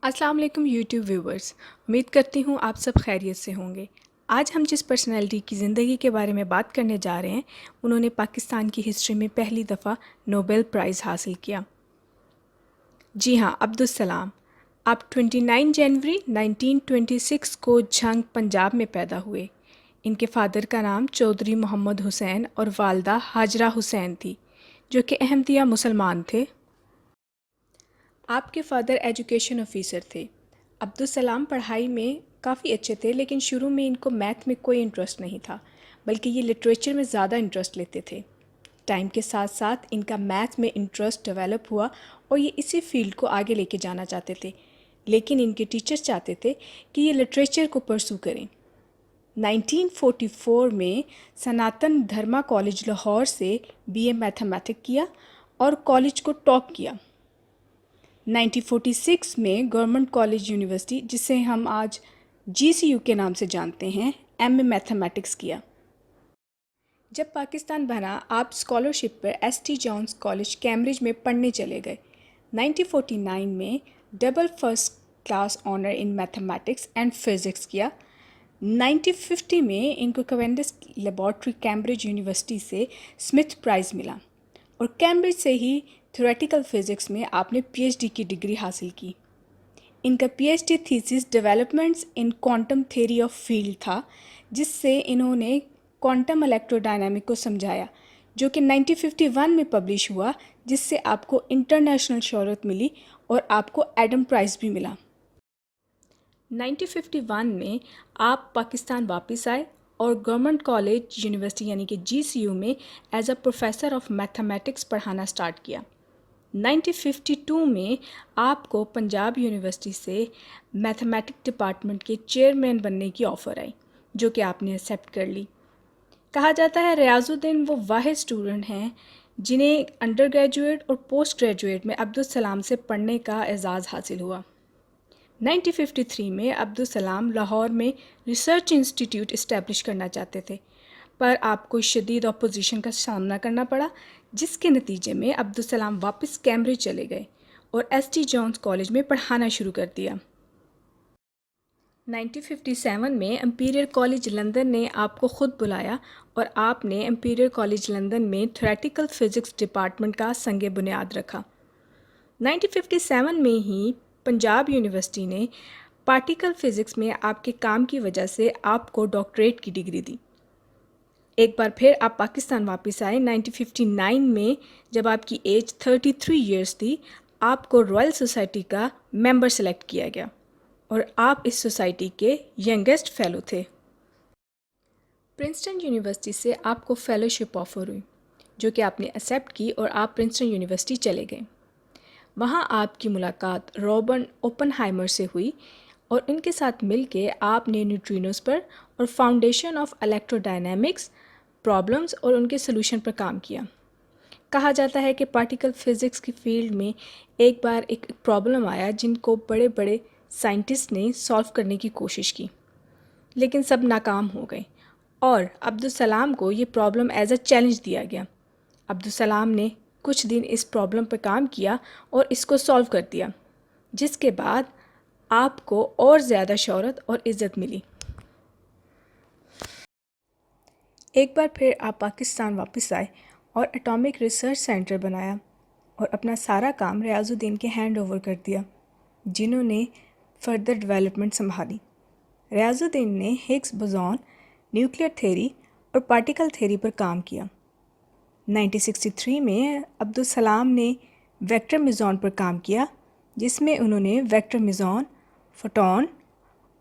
السلام علیکم YouTube viewers, امید کرتی ہوں آپ سب خیریت سے ہوں گے۔ آج ہم جس پرسنالٹی کی زندگی کے بارے میں بات کرنے جا رہے ہیں انہوں نے پاکستان کی ہسٹری میں پہلی دفعہ نوبل پرائز حاصل کیا۔ جی ہاں، عبدالسلام۔ آپ 29 جنوری 1926 کو جھنگ پنجاب میں پیدا ہوئے۔ ان کے فادر کا نام چودھری محمد حسین اور والدہ ہاجرہ حسین تھی، جو کہ احمدیہ مسلمان تھے۔ آپ کے فادر ایجوکیشن آفیسر تھے۔ عبدالسلام پڑھائی میں کافی اچھے تھے، لیکن شروع میں ان کو میتھ میں کوئی انٹرسٹ نہیں تھا، بلکہ یہ لٹریچر میں زیادہ انٹرسٹ لیتے تھے۔ ٹائم کے ساتھ ساتھ ان کا میتھ میں انٹرسٹ ڈیولپ ہوا اور یہ اسی فیلڈ کو آگے لے کے جانا چاہتے تھے، لیکن ان کے ٹیچر چاہتے تھے کہ یہ لٹریچر کو پرسو کریں۔ 1944 میں سناتن دھرما کالج لاہور سے BA میتھمیٹک کیا اور کالج کو ٹاپ کیا۔ 1946 میں گورنمنٹ کالج یونیورسٹی، جسے ہم آج GCU کے نام سے جانتے ہیں، MA میتھمیٹکس کیا۔ جب پاکستان بنا، آپ اسکالرشپ پر ST جونز کالج کیمبرج میں پڑھنے چلے گئے۔ 1949 میں double first class owner in mathematics and physics کیا۔ 1950 میں ان کو کوینڈس لیبارٹری کیمبرج یونیورسٹی سے اسمتھ پرائز ملا، اور کیمبرج سے ہی تھیوریٹیکل فزکس میں آپ نے PhD کی ڈگری حاصل کی۔ ان کا PhD thesis developments in quantum theory of field تھا، جس سے انہوں نے کوانٹم الیکٹرو ڈائنامک کو سمجھایا، جو کہ 1951 میں پبلش ہوا، جس سے آپ کو انٹرنیشنل شہرت ملی اور آپ کو ایڈم پرائز بھی ملا۔ 1951 میں آپ پاکستان واپس آئے اور گورنمنٹ کالج یونیورسٹی یعنی کہ GCU میں as a professor of mathematics پڑھانا سٹارٹ کیا۔ 1952 میں آپ کو پنجاب یونیورسٹی سے میتھمیٹک ڈپارٹمنٹ کے چیئرمین بننے کی آفر آئی، جو کہ آپ نے ایکسیپٹ کر لی۔ کہا جاتا ہے ریاض الدین وہ واحد اسٹوڈنٹ ہیں جنہیں انڈر گریجویٹ اور پوسٹ گریجویٹ میں عبدالسلام سے پڑھنے کا اعزاز حاصل ہوا۔ 1953 میں عبدالسلام لاہور میں ریسرچ انسٹیٹیوٹ اسٹیبلش کرنا چاہتے تھے، پر آپ کو شدید اپوزیشن کا سامنا کرنا پڑا، جس کے نتیجے میں عبدالسلام واپس کیمبرج چلے گئے اور ST جونز کالج میں پڑھانا شروع کر دیا۔ 1957 میں امپیریل کالج لندن نے آپ کو خود بلایا اور آپ نے امپیریل کالج لندن میں تھیوریٹیکل فزکس ڈپارٹمنٹ کا سنگ بنیاد رکھا۔ 1957 میں ہی پنجاب یونیورسٹی نے پارٹیکل فزکس میں آپ کے کام کی وجہ سے آپ کو ڈاکٹریٹ کی ڈگری دی۔ ایک بار پھر آپ پاکستان واپس آئے۔ 1959 میں جب آپ کی ایج 33 ایئرس تھی، آپ کو رائل سوسائٹی کا ممبر سلیکٹ کیا گیا اور آپ اس سوسائٹی کے ینگسٹ فیلو تھے۔ پرنسٹن یونیورسٹی سے آپ کو فیلوشپ آفر ہوئی، جو کہ آپ نے ایکسیپٹ کی اور آپ پرنسٹن یونیورسٹی چلے گئے۔ وہاں آپ کی ملاقات رابرٹ اوپن ہائمر سے ہوئی اور ان کے ساتھ مل کے آپ نے نیوٹرینوز پر اور foundation of electro dynamics problems اور ان کے سلوشن پر کام کیا۔ کہا جاتا ہے کہ پارٹیکل فزکس کی فیلڈ میں ایک بار ایک پرابلم آیا جن کو بڑے بڑے سائنٹسٹ نے سالو کرنے کی کوشش کی، لیکن سب ناکام ہو گئے، اور عبدالسلام کو یہ پرابلم ایز اے چیلنج دیا گیا۔ عبدالسلام نے کچھ دن اس پرابلم پر کام کیا اور اس کو سالو کر دیا، جس کے بعد آپ کو اور زیادہ شہرت اور عزت ملی۔ ایک بار پھر آپ پاکستان واپس آئے اور اٹامک ریسرچ سینٹر بنایا اور اپنا سارا کام ریاض الدین کے ہینڈ اوور کر دیا، جنہوں نے فردر ڈیولپمنٹ سنبھالی۔ ریاض الدین نے ہگس بوزون، نیوکلیئر تھیوری اور پارٹیکل تھیوری پر کام کیا۔ 1963 میں عبدالسلام نے ویکٹر میزون پر کام کیا، جس میں انہوں نے ویکٹر میزون، فوٹون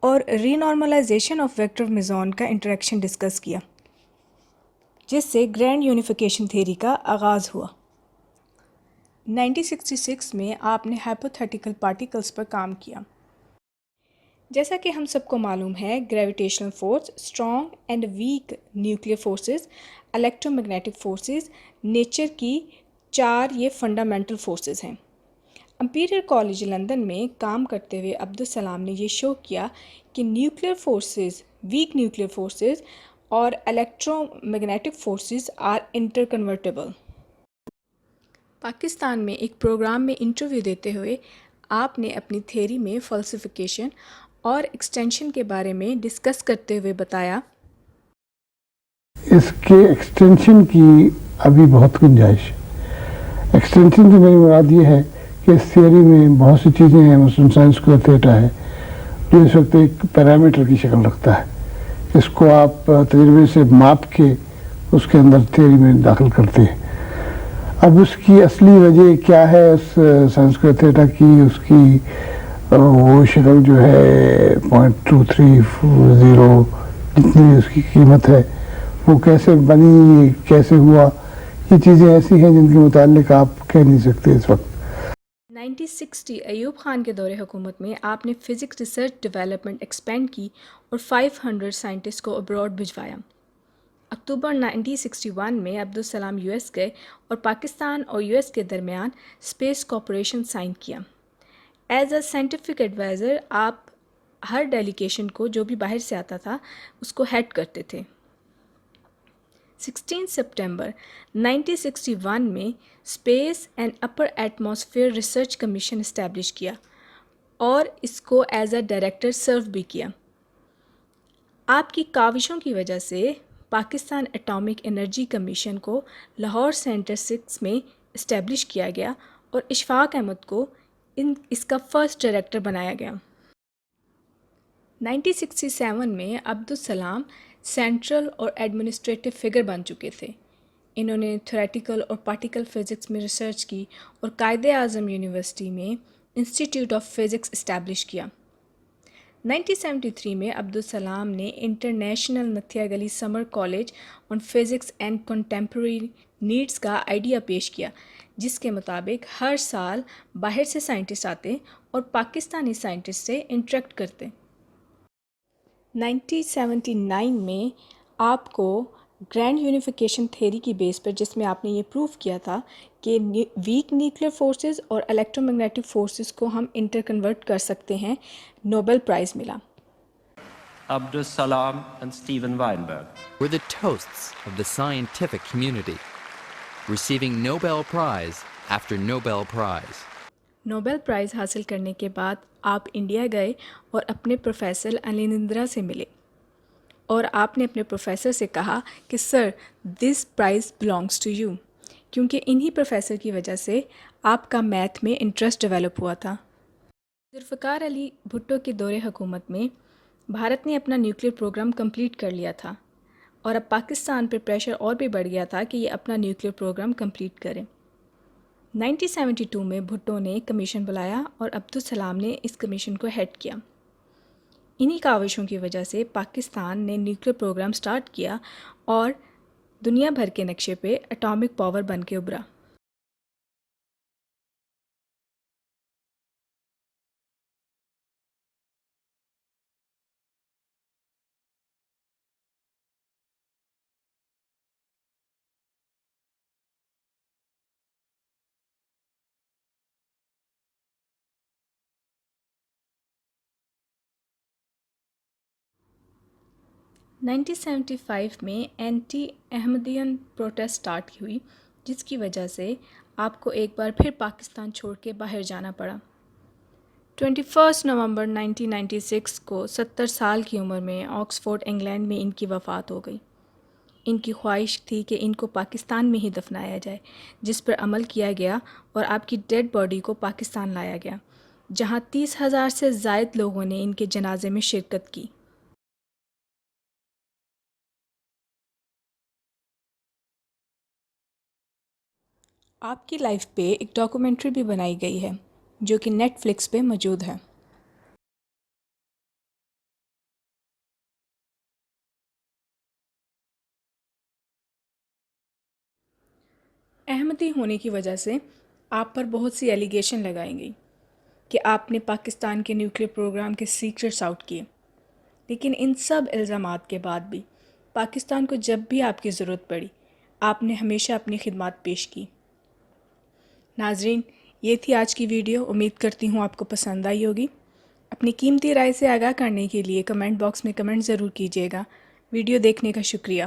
اور ری نارملائزیشن آف ویکٹر میزون کا انٹریکشن ڈسکس کیا، جس سے گرینڈ یونیفیکیشن تھیوری کا آغاز ہوا۔ 1966 میں آپ نے ہائپوتھیٹیکل پارٹیکلز پر کام کیا۔ جیسا کہ ہم سب کو معلوم ہے، gravitational force, strong and weak nuclear forces, electro magnetic forces, nature کی 4 یہ فنڈامنٹل فورسز ہیں۔ امپیریل کالج لندن میں کام کرتے ہوئے عبدالسلام نے یہ شو کیا کہ nuclear forces, weak nuclear forces اور electromagnetic forces are interconvertible. Pakistan میں ایک پروگرام میں انٹرویو دیتے ہوئے آپ نے اپنی تھیوری میں فلسفیکیشن اور ایکسٹینشن کے بارے میں ڈسکس کرتے ہوئے بتایا اس کے ایکسٹینشن کی ابھی بہت گنجائش ہے. ایکسٹینشن سے میری مراد یہ ہے کہ اس تھیوری میں بہت سی چیزیں ہیں، مثلاً سائن اسکوائر تھیٹا ہے جو اس وقت ایک پیرامیٹر کی شکل رکھتا ہے. اس کو آپ تجربے سے ماپ کے اس کے اندر تھیوری میں داخل کرتے ہیں. اب اس کی اصلی وجہ کیا ہے اس سائن اسکوائر تھیٹا کی؟ اس کی وہ شکل جو ہے 0.230 جتنی اس کی قیمت ہے وہ کیسے بنی، کیسے ہوا، یہ چیزیں ایسی ہیں جن کے متعلق آپ کہہ نہیں سکتے اس وقت. 1960 ایوب خان کے دور حکومت میں آپ نے فزکس ریسرچ ڈیولپمنٹ ایکسپینڈ کی اور 500 سائنٹسٹ کو ابراڈ بھجوایا. اکتوبر 1961 میں عبدالسلام یو ایس گئے اور پاکستان اور یو ایس کے درمیان اسپیس کوپریشن سائن کیا. ایز اے سائنٹیفک ایڈوائزر آپ ہر ڈیلیگیشن کو جو بھی باہر سے آتا تھا اس کو ہیڈ کرتے تھے. 16 سپٹمبر 1961 میں space and upper atmosphere research commission establish کیا اور اس کو ایز اے ڈائریکٹر سرو بھی کیا. آپ کی کاوشوں کی وجہ سے پاکستان اٹامک انرجی کمیشن کو لاہور سینٹر 6 میں اسٹیبلش کیا گیا اور اشفاق احمد کو اس کا فرسٹ ڈائریکٹر بنایا گیا. 1967 میں عبدالسلام سینٹرل اور ایڈمنسٹریٹو فگر بن چکے تھے. انہوں نے تھیوریٹیکل اور پارٹیکل فزکس میں ریسرچ کی اور قائد اعظم یونیورسٹی میں انسٹیٹیوٹ آف فزکس اسٹیبلش کیا. 1973 میں عبدالسلام نے international Nathia Gali summer college on physics and contemporary needs کا آئیڈیا پیش کیا جس کے مطابق ہر سال باہر سے سائنٹسٹ آتے اور پاکستانی سائنٹسٹ سے انٹریکٹ کرتے. 1979 میں آپ کو گرینڈ یونیفیکیشن تھیوری کی بیس پر، جس میں آپ نے یہ پروف کیا تھا کہ ویک نیوکلیر فورسز اور الیکٹرو میگنیٹک فورسز کو ہم انٹر کنورٹ کر سکتے ہیں، نوبل پرائز ملا. Abdus Salam and Steven Weinberg were the toasts of the scientific community, receiving Nobel Prize after Nobel Prize. Nobel price حاصل کرنے کے بعد آپ انڈیا گئے اور اپنے پروفیسر انیلیندرا سے ملے اور آپ نے اپنے پروفیسر سے کہا کہ سر دس پرائز بلانگس ٹو یو، کیونکہ انہی پروفیسر کی وجہ سے آپ کا میتھ میں انٹرسٹ ڈیولپ ہوا تھا. ذوالفقار علی بھٹو کے دور حکومت میں بھارت نے اپنا نیوکلیر پروگرام کمپلیٹ کر لیا تھا اور اب پاکستان پہ پریشر اور بھی بڑھ گیا تھا کہ یہ اپنا نیوکلیر پروگرام کمپلیٹ کرے. 1972 میں بھٹو نے ایک کمیشن بلایا اور عبدالسلام نے اس کمیشن کو ہیڈ کیا. انہی کاوشوں کی وجہ سے پاکستان نے نیوکلیر پروگرام سٹارٹ کیا اور دنیا بھر کے نقشے پہ اٹامک پاور بن کے ابھرا. نائنٹین 1975 میں اینٹی احمدین پروٹیسٹ سٹارٹ ہوئی جس کی وجہ سے آپ کو ایک بار پھر پاکستان چھوڑ کے باہر جانا پڑا. 21 نومبر 1996 کو 70 سال کی عمر میں آکسفورڈ انگلینڈ میں ان کی وفات ہو گئی. ان کی خواہش تھی کہ ان کو پاکستان میں ہی دفنایا جائے، جس پر عمل کیا گیا اور آپ کی ڈیڈ باڈی کو پاکستان لایا گیا جہاں 30,000 سے زائد لوگوں نے ان کے جنازے میں شرکت کی. آپ کی لائف پہ ایک ڈاکومنٹری بھی بنائی گئی ہے جو کہ نیٹ فلکس پہ موجود ہے. احمدی ہونے کی وجہ سے آپ پر بہت سی ایلیگیشن لگائی گئی کہ آپ نے پاکستان کے نیوکلیر پروگرام کے سیکرٹس آؤٹ کیے، لیکن ان سب الزامات کے بعد بھی پاکستان کو جب بھی آپ کی ضرورت پڑی آپ نے ہمیشہ اپنی خدمات پیش کی. ناظرین، یہ تھی آج کی ویڈیو. امید کرتی ہوں آپ کو پسند آئی ہوگی. اپنی قیمتی رائے سے آگاہ کرنے کے لیے کمنٹ باکس میں کمنٹ ضرور کیجیے گا. ویڈیو دیکھنے کا شکریہ.